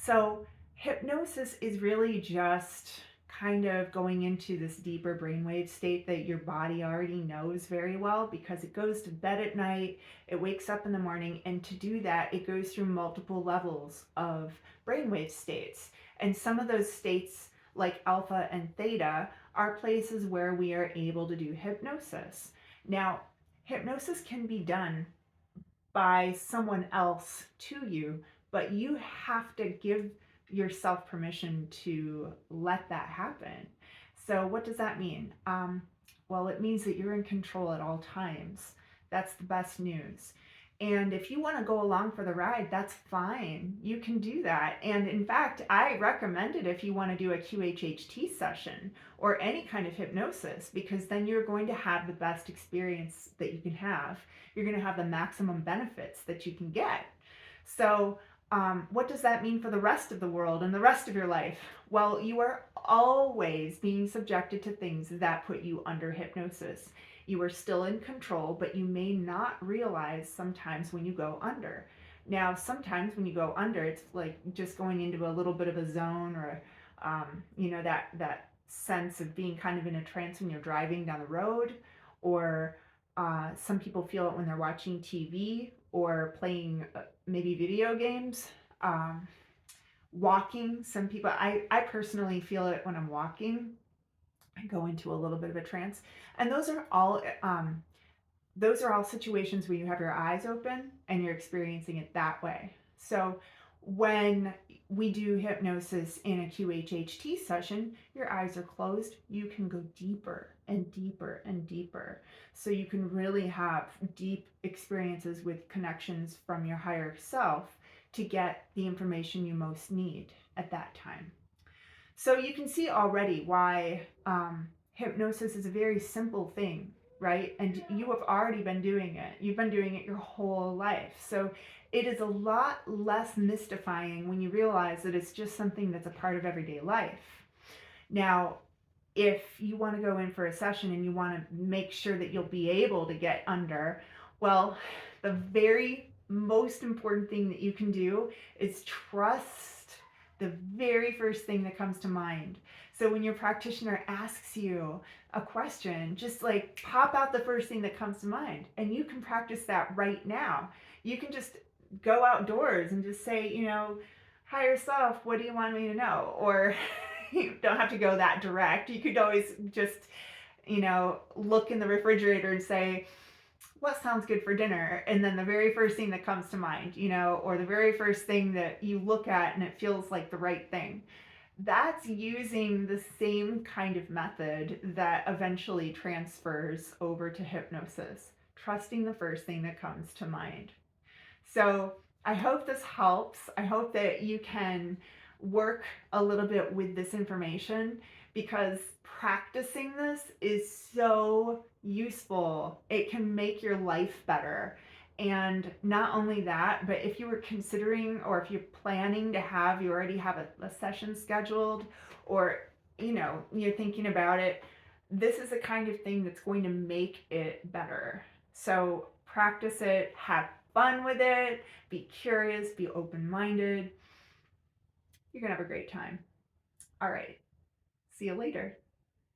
So hypnosis is really just kind of going into this deeper brainwave state that your body already knows very well, because it goes to bed at night, it wakes up in the morning, and to do that, it goes through multiple levels of brainwave states. And some of those states, like alpha and theta, are places where we are able to do hypnosis. Now, hypnosis can be done by someone else to you, but you have to give yourself permission to let that happen. So, what does that mean? Well, it means that you're in control at all times. That's the best news. And if you want to go along for the ride, that's fine. You can do that. And in fact, I recommend it if you want to do a QHHT session or any kind of hypnosis, because then you're going to have the best experience that you can have. You're going to have the maximum benefits that you can get. So, what does that mean for the rest of the world and the rest of your life? Well, you are always being subjected to things that put you under hypnosis. You are still in control, but you may not realize sometimes when you go under. Now, sometimes when you go under, it's like just going into a little bit of a zone, or that sense of being kind of in a trance when you're driving down the road, or some people feel it when they're watching TV or playing maybe video games. Um, Walking, some people, I personally feel it when I'm walking. I go into a little bit of a trance, and those are all situations where you have your eyes open and you're experiencing it that way. So when we do hypnosis in a QHHT session, your eyes are closed. You can go deeper and deeper and deeper. So you can really have deep experiences with connections from your higher self to get the information you most need at that time. So you can see already why hypnosis is a very simple thing, right? And you have already been doing it. You've been doing it your whole life. So it is a lot less mystifying when you realize that it's just something that's a part of everyday life. Now, if you want to go in for a session and you want to make sure that you'll be able to get under, well, the very most important thing that you can do is trust the very first thing that comes to mind. So when your practitioner asks you a question, just like pop out the first thing that comes to mind, and you can practice that right now. You can just go outdoors and just say, higher self, what do you want me to know? Or you don't have to go that direct. You could always just, look in the refrigerator and say, what sounds good for dinner? And then the very first thing that comes to mind, or the very first thing that you look at and it feels like the right thing. That's using the same kind of method that eventually transfers over to hypnosis, trusting the first thing that comes to mind. So I hope this helps. I hope that you can work a little bit with this information, because practicing this is so useful. It can make your life better. And not only that, but if you were considering, or if you're planning to you already have a session scheduled, or you're thinking about it, this is the kind of thing that's going to make it better. So practice it, have fun with it, be curious, be open-minded. You're gonna have a great time. All right, see you later.